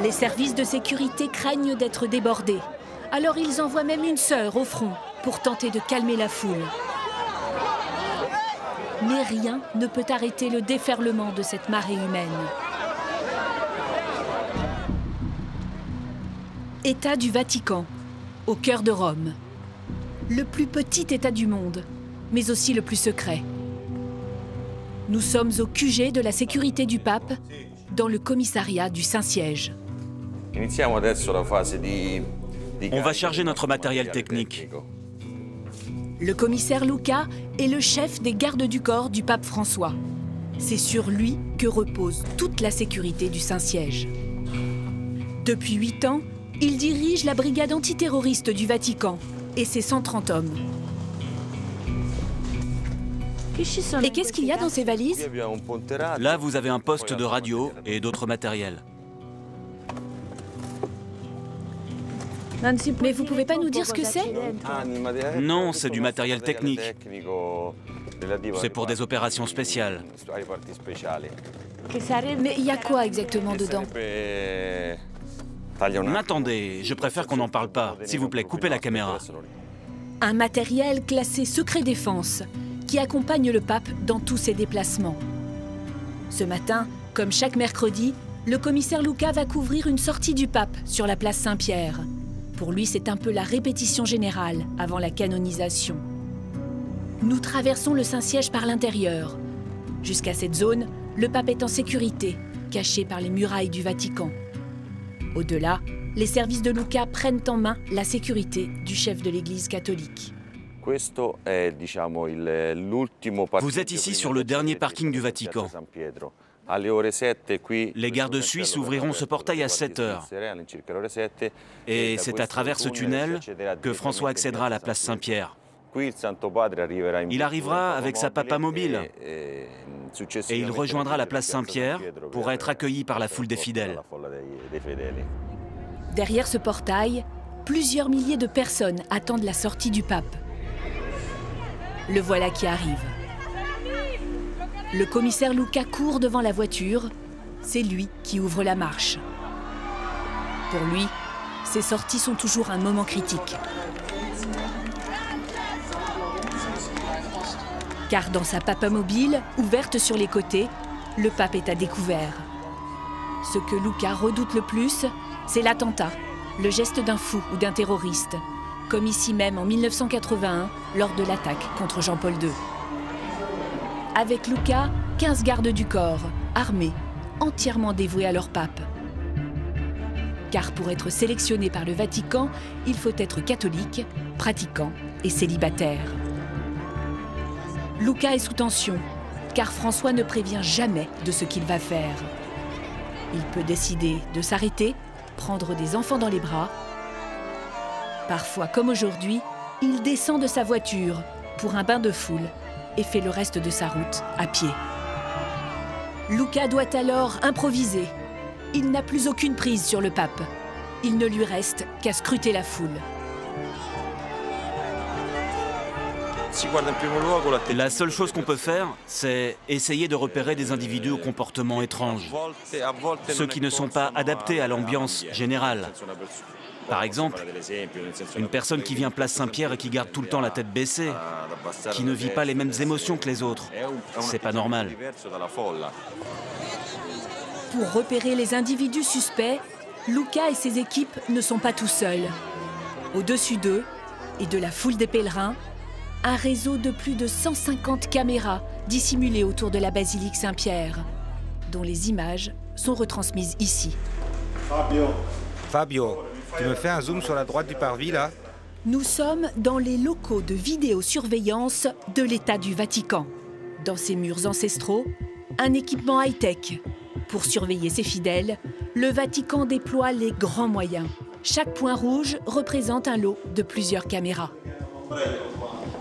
Les services de sécurité craignent d'être débordés. Alors ils envoient même une sœur au front pour tenter de calmer la foule. Mais rien ne peut arrêter le déferlement de cette marée humaine. État du Vatican, au cœur de Rome. Le plus petit État du monde, mais aussi le plus secret. Nous sommes au QG de la sécurité du pape, dans le commissariat du Saint-Siège. On va charger notre matériel technique. Le commissaire Luca est le chef des gardes du corps du pape François. C'est sur lui que repose toute la sécurité du Saint-Siège. Depuis 8 ans, il dirige la brigade antiterroriste du Vatican et ses 130 hommes. Et qu'est-ce qu'il y a dans ces valises? Là, vous avez un poste de radio et d'autres matériels. Mais vous pouvez pas nous dire ce que c'est? Non, c'est du matériel technique. C'est pour des opérations spéciales. Mais il y a quoi exactement dedans? Attendez, je préfère qu'on n'en parle pas. S'il vous plaît, coupez la caméra. Un matériel classé secret défense qui accompagne le pape dans tous ses déplacements. Ce matin, comme chaque mercredi, le commissaire Luca va couvrir une sortie du pape sur la place Saint-Pierre. Pour lui, c'est un peu la répétition générale avant la canonisation. Nous traversons le Saint-Siège par l'intérieur. Jusqu'à cette zone, le pape est en sécurité, caché par les murailles du Vatican. Au-delà, les services de Luca prennent en main la sécurité du chef de l'Église catholique. Vous êtes ici sur le dernier parking du Vatican. Les gardes suisses ouvriront ce portail à 7 heures. Et c'est à travers ce tunnel que François accédera à la place Saint-Pierre. Il arrivera avec sa papa mobile et il rejoindra la place Saint-Pierre pour être accueilli par la foule des fidèles. Derrière ce portail, plusieurs milliers de personnes attendent la sortie du pape. Le voilà qui arrive. Le commissaire Luca court devant la voiture. C'est lui qui ouvre la marche. Pour lui, ces sorties sont toujours un moment critique. Car dans sa papa mobile, ouverte sur les côtés, le pape est à découvert. Ce que Luca redoute le plus, c'est l'attentat, le geste d'un fou ou d'un terroriste, comme ici même en 1981, lors de l'attaque contre Jean-Paul II. Avec Luca, 15 gardes du corps, armés, entièrement dévoués à leur pape. Car pour être sélectionné par le Vatican, il faut être catholique, pratiquant et célibataire. Luca est sous tension, car François ne prévient jamais de ce qu'il va faire. Il peut décider de s'arrêter, prendre des enfants dans les bras. Parfois, comme aujourd'hui, il descend de sa voiture pour un bain de foule et fait le reste de sa route à pied. Luca doit alors improviser. Il n'a plus aucune prise sur le pape. Il ne lui reste qu'à scruter la foule. La seule chose qu'on peut faire, c'est essayer de repérer des individus au comportement étrange. Ceux qui ne sont pas adaptés à l'ambiance générale. Par exemple, une personne qui vient place Saint-Pierre et qui garde tout le temps la tête baissée, qui ne vit pas les mêmes émotions que les autres. C'est pas normal. Pour repérer les individus suspects, Luca et ses équipes ne sont pas tout seuls. Au-dessus d'eux et de la foule des pèlerins, un réseau de plus de 150 caméras dissimulées autour de la basilique Saint-Pierre, dont les images sont retransmises ici. Fabio, tu me fais un zoom sur la droite du parvis, là? Nous sommes dans les locaux de vidéosurveillance de l'État du Vatican. Dans ces murs ancestraux, un équipement high-tech. Pour surveiller ses fidèles, le Vatican déploie les grands moyens. Chaque point rouge représente un lot de plusieurs caméras.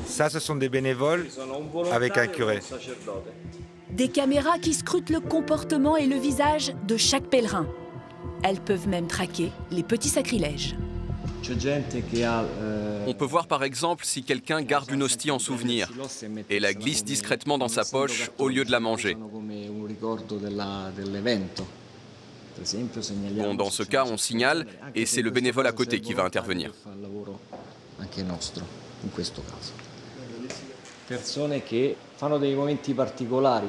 Ça, ce sont des bénévoles avec un curé. Des caméras qui scrutent le comportement et le visage de chaque pèlerin. Elles peuvent même traquer les petits sacrilèges. On peut voir par exemple si quelqu'un garde une hostie en souvenir et la glisse discrètement dans sa poche au lieu de la manger. Bon, dans ce cas, on signale et c'est le bénévole à côté qui va intervenir.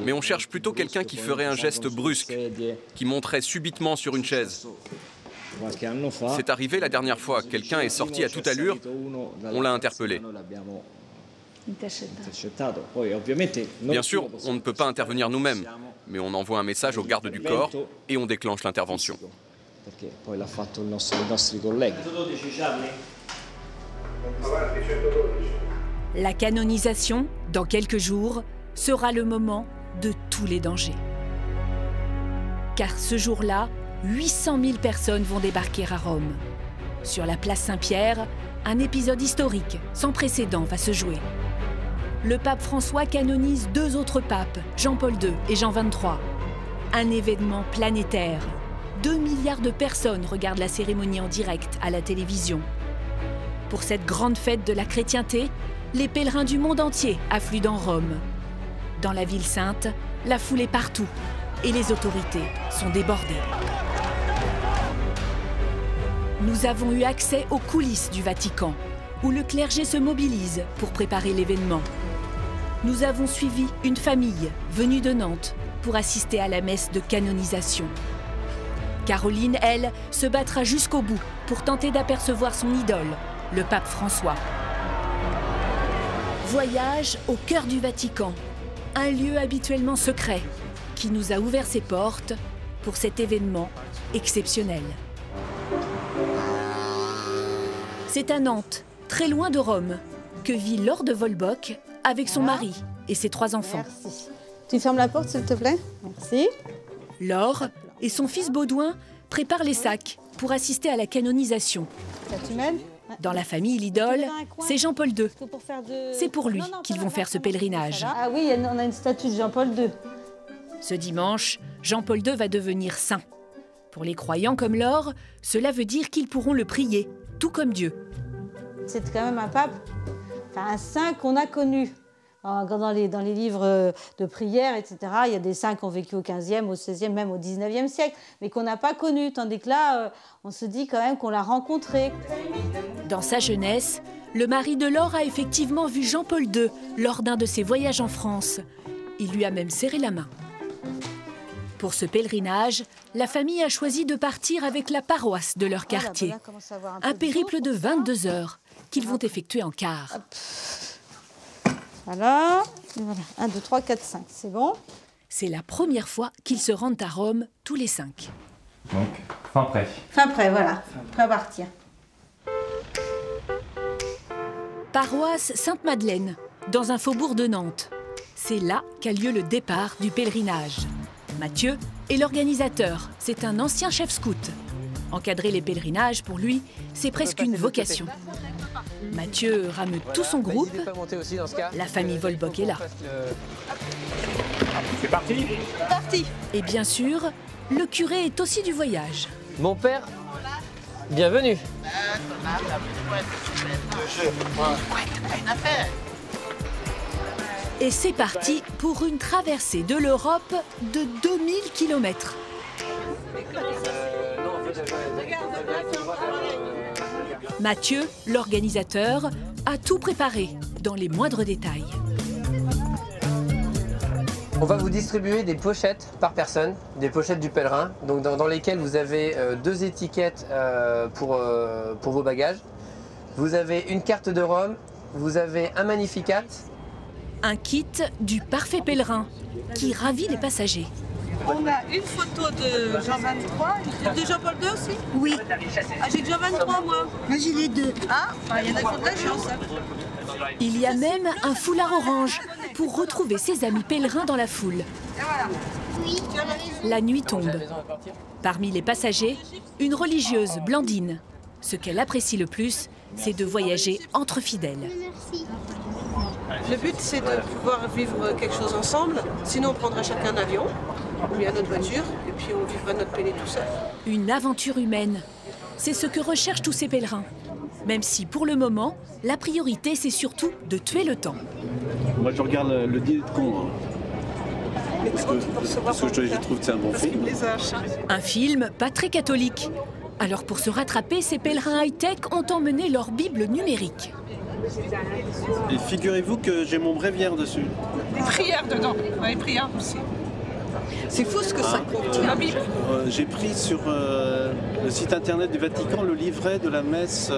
Mais on cherche plutôt quelqu'un qui ferait un geste brusque, qui monterait subitement sur une chaise. C'est arrivé la dernière fois, quelqu'un est sorti à toute allure, on l'a interpellé. Bien sûr, on ne peut pas intervenir nous-mêmes, mais on envoie un message au garde du corps et on déclenche l'intervention. La canonisation, dans quelques jours, sera le moment de tous les dangers. Car ce jour-là, 800 000 personnes vont débarquer à Rome. Sur la place Saint-Pierre, un épisode historique sans précédent va se jouer. Le pape François canonise 2 autres papes, Jean-Paul II et Jean XXIII. Un événement planétaire. 2 milliards de personnes regardent la cérémonie en direct à la télévision. Pour cette grande fête de la chrétienté, les pèlerins du monde entier affluent dans Rome. Dans la ville sainte, la foule est partout et les autorités sont débordées. Nous avons eu accès aux coulisses du Vatican, où le clergé se mobilise pour préparer l'événement. Nous avons suivi une famille venue de Nantes pour assister à la messe de canonisation. Caroline, elle, se battra jusqu'au bout pour tenter d'apercevoir son idole, le pape François. Voyage au cœur du Vatican, un lieu habituellement secret qui nous a ouvert ses portes pour cet événement exceptionnel. C'est à Nantes, très loin de Rome, que vit Laure de Volbock avec son mari et ses 3 enfants. Merci. Tu fermes la porte, s'il te plaît? Merci. Laure et son fils Baudouin préparent les sacs pour assister à la canonisation. Dans la famille, l'idole, c'est Jean-Paul II. C'est pour lui qu'ils vont faire ce pèlerinage. Ah oui, on a une statue de Jean-Paul II. Ce dimanche, Jean-Paul II va devenir saint. Pour les croyants comme Laure, cela veut dire qu'ils pourront le prier, tout comme Dieu. C'est quand même un pape, enfin un saint qu'on a connu. Dans les livres de prière, etc., il y a des saints qui ont vécu au 15e, au 16e, même au 19e siècle, mais qu'on n'a pas connu. Tandis que là, on se dit quand même qu'on l'a rencontré. Dans sa jeunesse, le mari de Laure a effectivement vu Jean-Paul II lors d'un de ses voyages en France. Il lui a même serré la main. Pour ce pèlerinage, la famille a choisi de partir avec la paroisse de leur quartier. Un périple de 22 heures qu'ils vont effectuer en car. Voilà. 1, 2, 3, 4, 5, c'est bon. C'est la première fois qu'ils se rendent à Rome tous les 5. Donc, fin prêt. Fin prêt, voilà. Prêt à partir. Paroisse Sainte-Madeleine, dans un faubourg de Nantes. C'est là qu'a lieu le départ du pèlerinage. Mathieu est l'organisateur, c'est un ancien chef scout. Encadrer les pèlerinages, pour lui, c'est presque une vocation. Mathieu rame tout son groupe. La famille Volbock est là. C'est parti? C'est parti. Et bien sûr, le curé est aussi du voyage. Mon père, bienvenue. Et c'est parti pour une traversée de l'Europe de 2000 km. Mathieu, l'organisateur, a tout préparé dans les moindres détails. On va vous distribuer des pochettes par personne, des pochettes du pèlerin, donc dans lesquelles vous avez 2 étiquettes pour vos bagages. Vous avez une carte de Rome, vous avez un Magnificat. Un kit du parfait pèlerin qui ravit les passagers. On a une photo de Jean 23, de Jean-Paul II aussi? Oui. Ah, j'ai que Jean 23, moi. Moi, j'ai les 2. Ah, il y en a qui ont de la chance. Il y a même un foulard orange pour retrouver ses amis pèlerins dans la foule. Et voilà. Oui. La nuit tombe. Parmi les passagers, une religieuse, Blandine. Ce qu'elle apprécie le plus, c'est de voyager entre fidèles. Merci. Le but, c'est de pouvoir vivre quelque chose ensemble. Sinon, on prendra chacun un avion ou bien notre voiture et puis on vivra notre pélé tout seul. Une aventure humaine. C'est ce que recherchent tous ces pèlerins. Même si, pour le moment, la priorité, c'est surtout de tuer le temps. Moi, je regarde le dîner de con. Parce que je trouve que c'est un bon film. Un film pas très catholique. Alors pour se rattraper, ces pèlerins high-tech ont emmené leur Bible numérique. Et figurez-vous que j'ai mon bréviaire dessus. Des prières dedans, les prières aussi. C'est fou ce que ça contient, la Bible. J'ai pris sur le site internet du Vatican le livret de la messe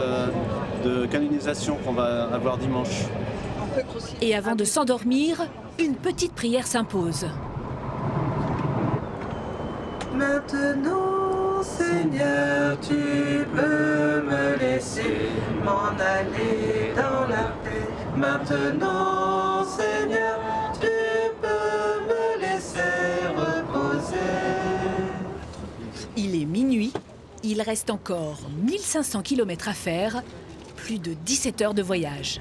de canonisation qu'on va avoir dimanche. Et avant de s'endormir, une petite prière s'impose. Maintenant, Seigneur, tu peux me laisser m'en aller dans la paix. Maintenant, Seigneur, tu peux me laisser reposer. Il est minuit, il reste encore 1500 km à faire, plus de 17 heures de voyage.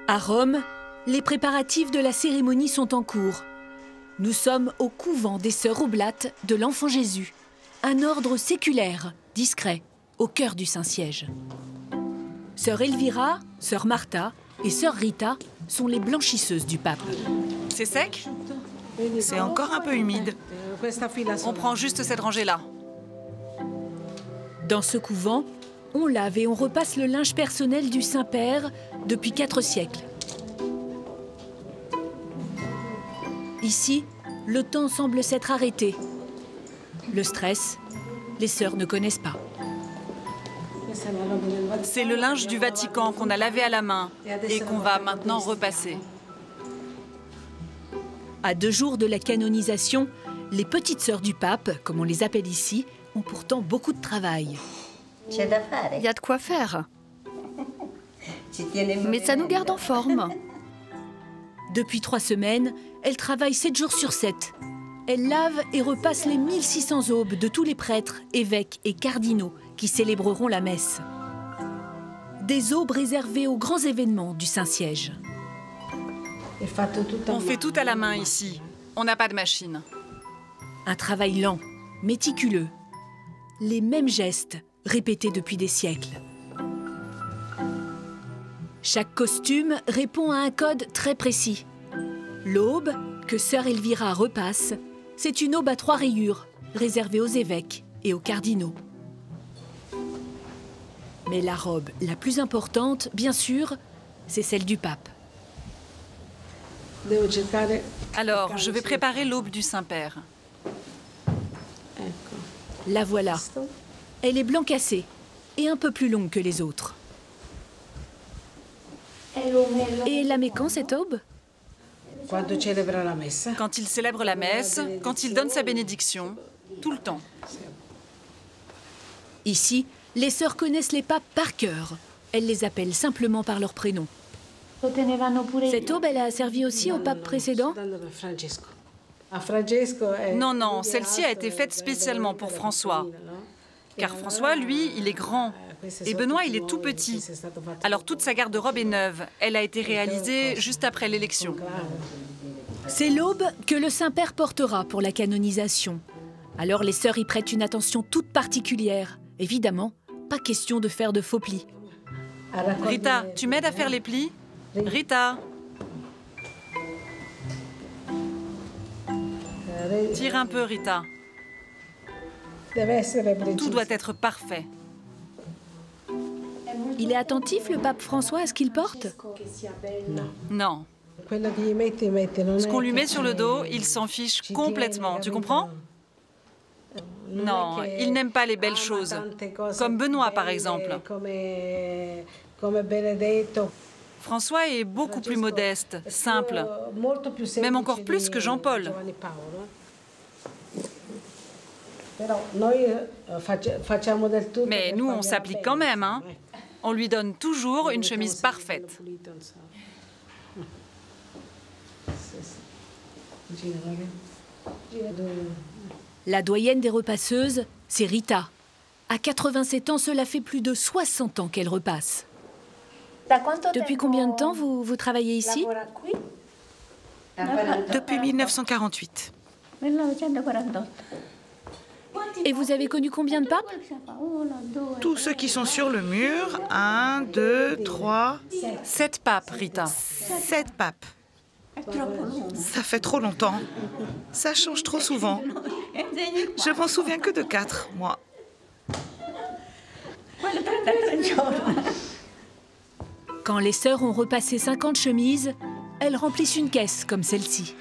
À Rome, les préparatifs de la cérémonie sont en cours. Nous sommes au couvent des Sœurs Oblates de l'Enfant Jésus, un ordre séculaire, discret, au cœur du Saint-Siège. Sœur Elvira, Sœur Martha et Sœur Rita sont les blanchisseuses du pape. C'est sec? C'est encore un peu humide. On prend juste cette rangée-là. Dans ce couvent, on lave et on repasse le linge personnel du Saint-Père depuis 4 siècles. Ici, le temps semble s'être arrêté. Le stress, les sœurs ne connaissent pas. C'est le linge du Vatican qu'on a lavé à la main et qu'on va maintenant repasser. À 2 jours de la canonisation, les petites sœurs du pape, comme on les appelle ici, ont pourtant beaucoup de travail. Il y a de quoi faire. Mais ça nous garde en forme. Depuis 3 semaines, elles travaillent 7 jours sur 7. Elles lavent et repassent les 1600 aubes de tous les prêtres, évêques et cardinaux qui célébreront la messe. Des aubes réservées aux grands événements du Saint-Siège. On fait tout à la main ici. On n'a pas de machine. Un travail lent, méticuleux. Les mêmes gestes, répétés depuis des siècles. Chaque costume répond à un code très précis. L'aube, que Sœur Elvira repasse, c'est une aube à 3 rayures, réservée aux évêques et aux cardinaux. Mais la robe la plus importante, bien sûr, c'est celle du pape. Alors, je vais préparer l'aube du Saint-Père. La voilà. Elle est blanc cassé et un peu plus longue que les autres. Et elle la met quand, cette aube? Quand il célèbre la messe, quand il donne sa bénédiction, tout le temps. Ici, les sœurs connaissent les papes par cœur. Elles les appellent simplement par leur prénom. Cette aube, elle a servi aussi au pape précédent? Non, non, celle-ci a été faite spécialement pour François. Car François, lui, il est grand. Et Benoît, il est tout petit. Alors toute sa garde-robe est neuve. Elle a été réalisée juste après l'élection. C'est l'aube que le Saint-Père portera pour la canonisation. Alors les sœurs y prêtent une attention toute particulière. Évidemment, pas question de faire de faux plis. Rita, tu m'aides à faire les plis? Rita! Tire un peu, Rita. Tout doit être parfait. Il est attentif, le pape François, à ce qu'il porte? Non. Ce qu'on lui met sur le dos, il s'en fiche complètement. Tu comprends? Non, il n'aime pas les belles choses. Comme Benoît, par exemple. François est beaucoup plus modeste, simple. Même encore plus que Jean-Paul. Mais nous, on s'applique quand même, hein. On lui donne toujours une chemise parfaite. La doyenne des repasseuses, c'est Rita. À 87 ans, cela fait plus de 60 ans qu'elle repasse. Depuis combien de temps vous travaillez ici? Depuis 1948. Et vous avez connu combien de papes? Tous ceux qui sont sur le mur. 1, 2, 3... 7 papes, Rita. 7 papes. Ça fait trop longtemps. Ça change trop souvent. Je m'en souviens que de 4, moi. Quand les sœurs ont repassé 50 chemises, elles remplissent une caisse comme celle-ci.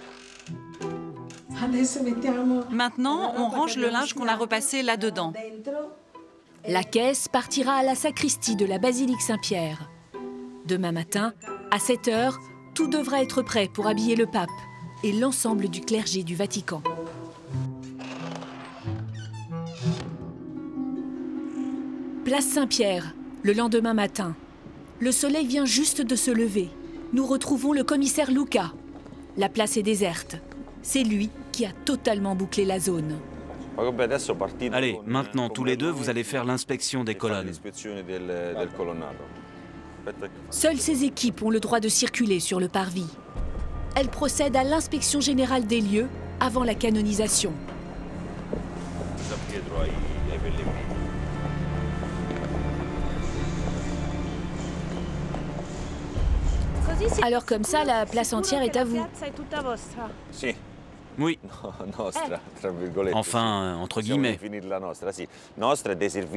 Maintenant, on range le linge qu'on a repassé là-dedans. La caisse partira à la sacristie de la basilique Saint-Pierre. Demain matin, à 7 h, tout devra être prêt pour habiller le pape et l'ensemble du clergé du Vatican. Place Saint-Pierre, le lendemain matin. Le soleil vient juste de se lever. Nous retrouvons le commissaire Luca. La place est déserte. C'est lui qui a totalement bouclé la zone. Allez, maintenant, tous les deux, vous allez faire l'inspection des colonnes. Seules ces équipes ont le droit de circuler sur le parvis. Elles procèdent à l'inspection générale des lieux avant la canonisation. Alors comme ça, la place entière est à vous. Oui. Enfin, entre guillemets.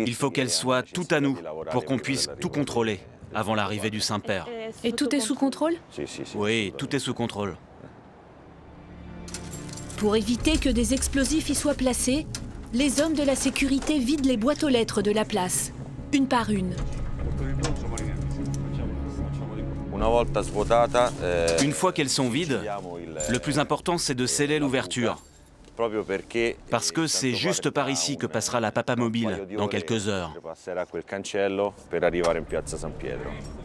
Il faut qu'elle soit tout à nous pour qu'on puisse tout contrôler avant l'arrivée du Saint-Père. Et tout est sous contrôle? Oui, tout est sous contrôle. Pour éviter que des explosifs y soient placés, les hommes de la sécurité vident les boîtes aux lettres de la place, une par une. Une fois qu'elles sont vides, le plus important, c'est de sceller l'ouverture. Parce que c'est juste par ici que passera la Papa Mobile dans quelques heures.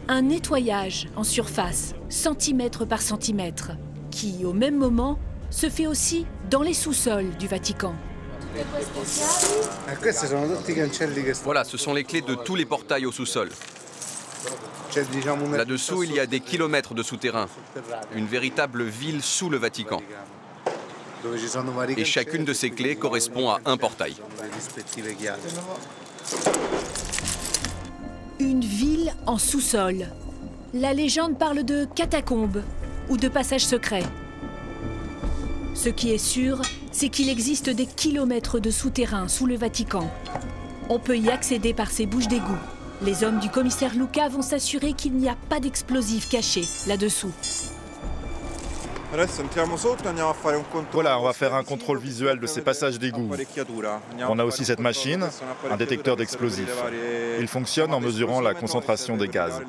Un nettoyage en surface, centimètre par centimètre, qui, au même moment, se fait aussi dans les sous-sols du Vatican. Voilà, ce sont les clés de tous les portails au sous-sol. Là-dessous, il y a des kilomètres de souterrain, une véritable ville sous le Vatican. Et chacune de ces clés correspond à un portail. Une ville en sous-sol. La légende parle de catacombes ou de passages secrets. Ce qui est sûr, c'est qu'il existe des kilomètres de souterrains sous le Vatican. On peut y accéder par ces bouches d'égout. Les hommes du commissaire Luca vont s'assurer qu'il n'y a pas d'explosifs cachés là-dessous. Voilà, on va faire un contrôle visuel de ces passages d'égout. On a aussi cette machine, un détecteur d'explosifs. Il fonctionne en mesurant la concentration des gaz.